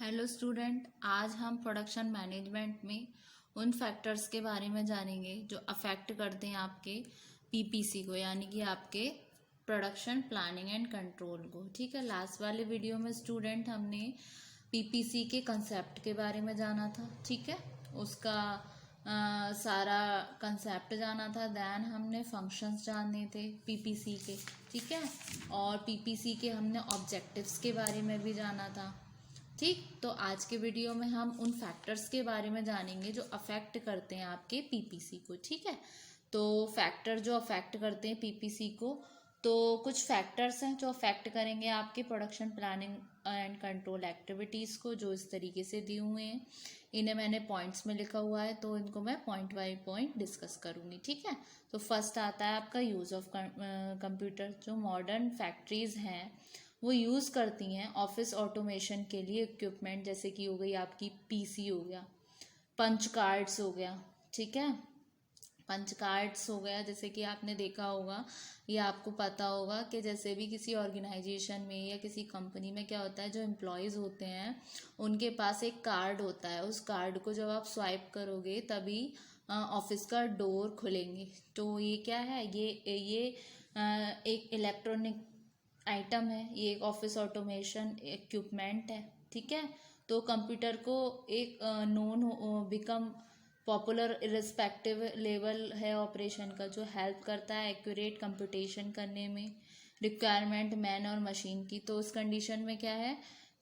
Hello student, आज हम production management में उन फैक्टर्स के बारे में जानेंगे जो अफेक्ट करते हैं आपके पीपीसी को, यानी कि आपके प्रोडक्शन प्लानिंग एंड कंट्रोल को। ठीक है, लास्ट वाले वीडियो में स्टूडेंट हमने पीपीसी के कंसेप्ट के बारे में जाना था। ठीक है, उसका सारा कंसेप्ट जाना था। दैन हमने फंक्शंस जानने थे पीपीसी के। ठीक है, और पीपीसी के हमने ऑब्जेक्टिव्स के बारे में भी जाना था। ठीक, तो आज के वीडियो में हम उन फैक्टर्स के बारे में जानेंगे जो अफेक्ट करते हैं आपके पीपीसी को। ठीक है, तो फैक्टर जो अफेक्ट करते हैं पीपीसी को, तो कुछ फैक्टर्स हैं जो अफेक्ट करेंगे आपके production planning and control activities को, जो इस तरीके से दिए हुए हैं। इन्हें मैंने पॉइंट्स में लिखा हुआ है, तो इनको मैं पॉइंट बाय पॉइंट डिस्कस करूँगी। ठीक है, तो फर्स्ट आता है आपका यूज़ ऑफ कंप्यूटर। जो मॉडर्न फैक्ट्रीज़ हैं वो यूज़ करती हैं ऑफिस ऑटोमेशन के लिए इक्विपमेंट, जैसे कि हो गई आपकी पीसी हो गया, पंच कार्ड्स हो गया। ठीक है, पंच कार्ड्स हो गया, जैसे कि आपने देखा होगा या आपको पता होगा कि जैसे भी किसी ऑर्गेनाइजेशन में या किसी कंपनी में क्या होता है, जो एम्प्लॉयज़ होते हैं उनके पास एक कार्ड होता है। उस कार्ड को जब आप स्वाइप करोगे तभी ऑफिस का डोर खुलेंगे। तो ये क्या है, ये एक इलेक्ट्रॉनिक आइटम है, ये एक ऑफिस ऑटोमेशन इक्विपमेंट है। ठीक है, तो कंप्यूटर को एक known become popular irrespective level है ऑपरेशन का, जो हेल्प करता है एक्यूरेट कंप्यूटेशन करने में रिक्वायरमेंट मैन और मशीन की। तो उस कंडीशन में क्या है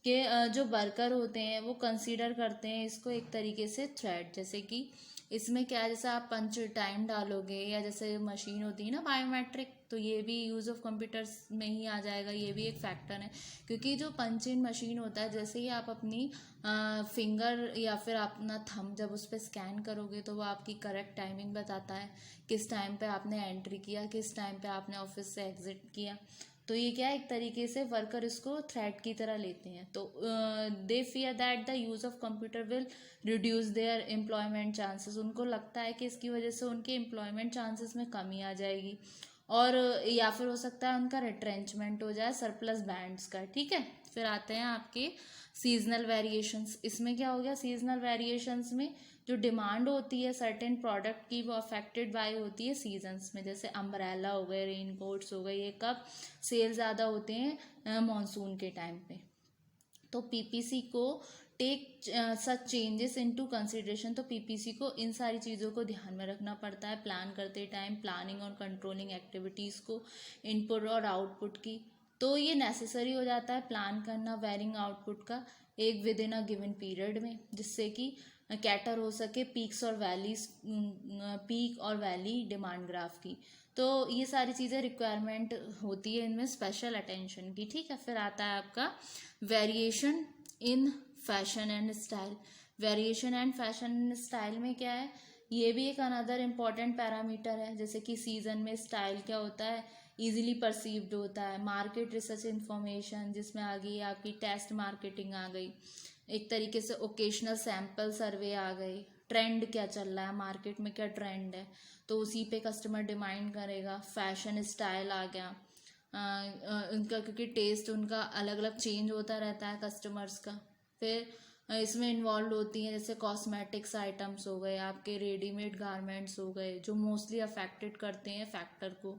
कि जो वर्कर होते हैं वो कंसीडर करते हैं इसको एक तरीके से थ्रेड। जैसे कि इसमें क्या है, जैसे आप पंच टाइम डालोगे या जैसे मशीन होती है ना बायोमेट्रिक, तो ये भी यूज़ ऑफ कंप्यूटर्स में ही आ जाएगा। ये भी एक फैक्टर है, क्योंकि जो पंच इन मशीन होता है, जैसे ही आप अपनी फिंगर या फिर अपना थंब जब उस पर स्कैन करोगे तो वो आपकी करेक्ट टाइमिंग बताता है, किस टाइम पे आपने एंट्री किया, किस टाइम पे आपने ऑफिस से एग्जिट किया। तो ये क्या है, एक तरीके से वर्कर इसको थ्रेड की तरह लेते हैं। तो दे fear that the use of computer will reduce there employment chances. उनको लगता है कि इसकी वजह से उनके एम्प्लॉयमेंट चांसेस में कमी आ जाएगी, और या फिर हो सकता है उनका रिट्रेंचमेंट हो जाए सरप्लस बैंड्स का। ठीक है, फिर आते हैं आपके सीजनल वेरिएशंस। इसमें क्या हो गया, सीजनल वेरिएशंस में जो डिमांड होती है सर्टेन प्रोडक्ट की, वो अफेक्टेड बाय होती है सीजन्स में। जैसे अम्ब्रेला हो गए, रेन कोट्स हो गए, ये कब सेल ज़्यादा होते हैं, मानसून के टाइम पे। तो पीपीसी को take such changes into consideration. तो पीपीसी को इन सारी चीज़ों को ध्यान में रखना पड़ता है प्लान करते टाइम, प्लानिंग और कंट्रोलिंग एक्टिविटीज़ को, इनपुट और आउटपुट की। तो ये नेसेसरी हो जाता है प्लान करना वेरिंग आउटपुट का एक with in a given period में, जिससे कि कैटर हो सके पीक्स और वैलीज, पीक और वैली डिमांड ग्राफ की। तो ये सारी चीज़ें रिक्वायरमेंट होती है इनमें स्पेशल अटेंशन की। ठीक है, फिर आता है आपका variation in fashion and style. Variation and fashion and style में क्या है, ये भी एक अनदर इम्पॉर्टेंट पैरामीटर है। जैसे कि सीजन में स्टाइल क्या होता है, इजीली परसीव्ड होता है। मार्केट रिसर्च इन्फॉर्मेशन, जिसमें आ गई आपकी टेस्ट मार्केटिंग आ गई, एक तरीके से ओकेशनल सैंपल सर्वे आ गई, ट्रेंड क्या चल रहा है मार्केट में, क्या ट्रेंड है, तो उसी पे कस्टमर डिमांड करेगा। फैशन स्टाइल आ गया, उनका क्योंकि टेस्ट उनका अलग अलग चेंज होता रहता है कस्टमर्स का। फिर इसमें इन्वॉल्व होती हैं जैसे कॉस्मेटिक्स आइटम्स हो गए, आपके रेडीमेड गारमेंट्स हो गए, जो मोस्टली अफेक्टेड करते हैं फैक्टर को।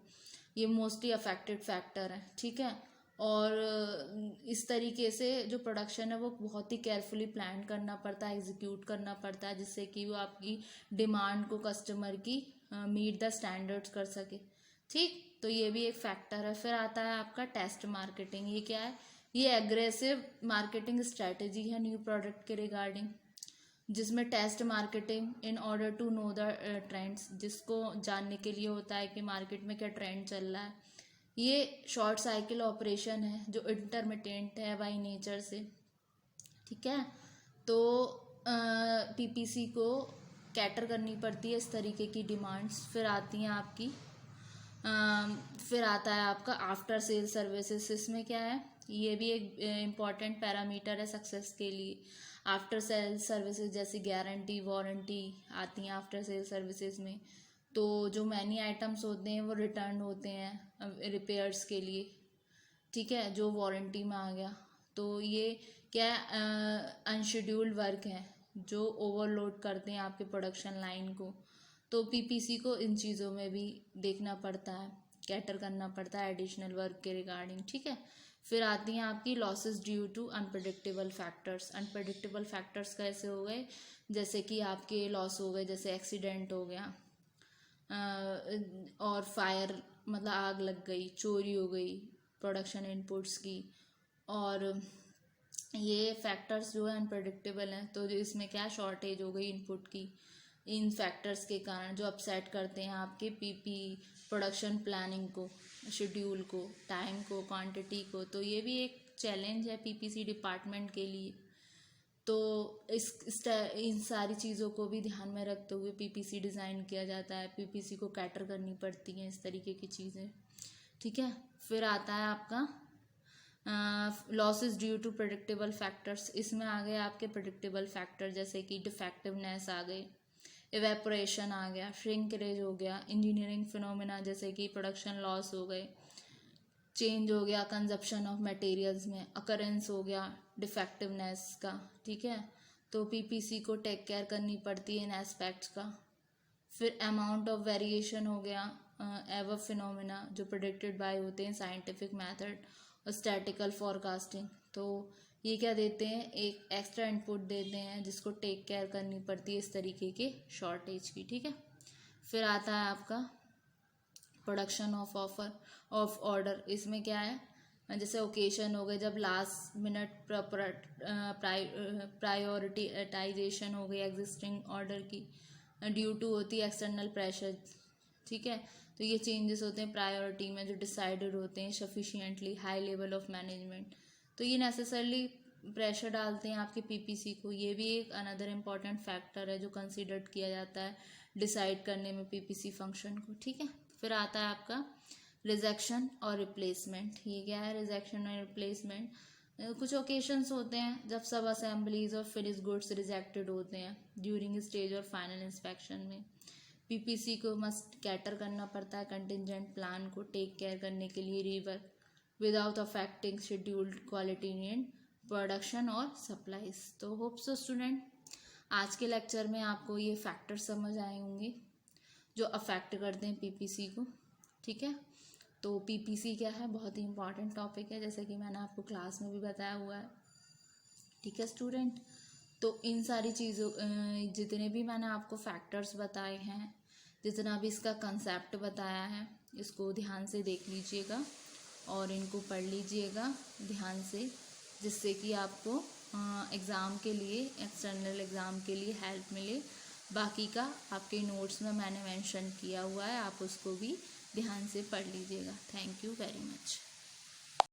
ये मोस्टली अफेक्टेड फैक्टर है। ठीक है, और इस तरीके से जो प्रोडक्शन है वो बहुत ही केयरफुली प्लान करना पड़ता है, एग्जीक्यूट करना पड़ता है, जिससे कि वो आपकी डिमांड को कस्टमर की मीट द स्टैंडर्ड्स कर सके। ठीक, तो ये भी एक फैक्टर है। फिर आता है आपका टेस्ट मार्केटिंग। ये क्या है, ये एग्रेसिव मार्केटिंग स्ट्रेटेजी है न्यू प्रोडक्ट के रिगार्डिंग, जिसमें test marketing in order to know the trends, जिसको जानने के लिए होता है कि मार्केट में क्या ट्रेंड चल रहा है। ये शॉर्ट साइकिल ऑपरेशन है जो इंटरमिटेंट है बाई नेचर से। ठीक है, तो पीपीसी को कैटर करनी पड़ती है इस तरीके की डिमांड्स। फिर आती हैं आपकी फिर आता है आपका आफ्टर सेल सर्विसेज। इसमें क्या है, ये भी एक इम्पॉर्टेंट पैरामीटर है सक्सेस के लिए। आफ्टर सेल सर्विसेज जैसे गारंटी, वारंटी आती हैं आफ्टर सेल सर्विसेज में। तो जो मैनी आइटम्स होते हैं वो रिटर्न होते हैं रिपेयर्स के लिए। ठीक है, जो वारंटी में आ गया। तो ये क्या अनशेड्यूल्ड वर्क है जो ओवरलोड करते हैं आपके प्रोडक्शन लाइन को। तो पीपीसी को इन चीज़ों में भी देखना पड़ता है, कैटर करना पड़ता है एडिशनल वर्क के रिगार्डिंग, ठीक है। फिर आती हैं आपकी losses due to unpredictable factors. Unpredictable factors कैसे हो गए, जैसे कि आपके लॉस हो गए, जैसे एक्सीडेंट हो गया और फायर मतलब आग लग गई, चोरी हो गई प्रोडक्शन इनपुट्स की, और ये फैक्टर्स जो है अनप्रेडिक्टेबल हैं। तो इसमें क्या शॉर्टेज हो गई इनपुट की, इन फैक्टर्स के कारण जो अपसेट करते हैं आपके पीपी प्रोडक्शन प्लानिंग को, शेड्यूल को, टाइम को, क्वांटिटी को। तो ये भी एक चैलेंज है पीपीसी डिपार्टमेंट के लिए। तो इन सारी चीज़ों को भी ध्यान में रखते हुए पीपीसी डिज़ाइन किया जाता है, पीपीसी को कैटर करनी पड़ती हैं इस तरीके की चीज़ें, ठीक है। फिर आता है आपका losses due to predictable factors. इसमें आ गए आपके प्रेडिक्टेबल फैक्टर जैसे कि डिफेक्टिवनेस आ गई, इवेपोरेशन आ गया, श्रिंकरेज हो गया, इंजीनियरिंग फिनोमिना जैसे कि प्रोडक्शन लॉस हो गए, चेंज हो गया कंजप्शन ऑफ मटेरियल्स में, अकरेंस हो गया डिफेक्टिवनेस का, ठीक है। तो पीपीसी को टेक केयर करनी पड़ती है इन एस्पेक्ट्स का। फिर अमाउंट ऑफ वेरिएशन हो गया, एवर फिनोमिना जो प्रेडिक्टेड बाय होते हैं साइंटिफिक मेथड और स्टैटिकल फॉरकास्टिंग। तो ये क्या देते हैं, एक एक्स्ट्रा इनपुट देते हैं जिसको टेक केयर करनी पड़ती है इस तरीके के शॉर्टेज की, ठीक है। फिर आता है आपका प्रोडक्शन ऑफ ऑर्डर। इसमें क्या है, जैसे ओकेशन हो गए जब लास्ट मिनट प्रायोरिटाइजेशन हो गई एग्जिस्टिंग ऑर्डर की ड्यू टू होती है एक्सटर्नल प्रेशर, ठीक है। तो ये चेंजेस होते हैं प्रायोरिटी में जो डिसाइडेड होते हैं sufficiently high level of management. तो ये नेसेसरली प्रेशर डालते हैं आपके पीपीसी को। ये भी एक अनदर इम्पॉर्टेंट फैक्टर है जो कंसिडर किया जाता है डिसाइड करने में पीपीसी फंक्शन को, ठीक है। फिर आता है आपका रिजेक्शन और रिप्लेसमेंट। ये क्या है, रिजेक्शन और रिप्लेसमेंट कुछ ओकेशंस होते हैं जब सब असेंबलीज और फिनिश गुड्स रिजेक्टेड होते हैं ड्यूरिंग स्टेज और फाइनल इंस्पेक्शन में। पीपीसी को मस्ट कैटर करना पड़ता है कंटिजेंट प्लान को टेक केयर करने के लिए rework without affecting scheduled quality in production और सप्लाईज। तो होप सो स्टूडेंट आज के लेक्चर में आपको ये फैक्टर समझ आए होंगे जो अफेक्ट करते हैं पीपीसी को, ठीक है। तो पीपीसी क्या है, बहुत ही इंपॉर्टेंट टॉपिक है जैसे कि मैंने आपको क्लास में भी बताया हुआ है, ठीक है स्टूडेंट। तो इन सारी चीज़ों जितने भी मैंने आपको फैक्टर्स बताए हैं, जितना भी इसका कंसेप्ट बताया है, इसको ध्यान से देख लीजिएगा और इनको पढ़ लीजिएगा ध्यान से, जिससे कि आपको एग्ज़ाम के लिए, एक्सटर्नल एग्ज़ाम के लिए हेल्प मिले। बाकी का आपके नोट्स में मैंने मेंशन किया हुआ है, आप उसको भी ध्यान से पढ़ लीजिएगा। Thank you very much.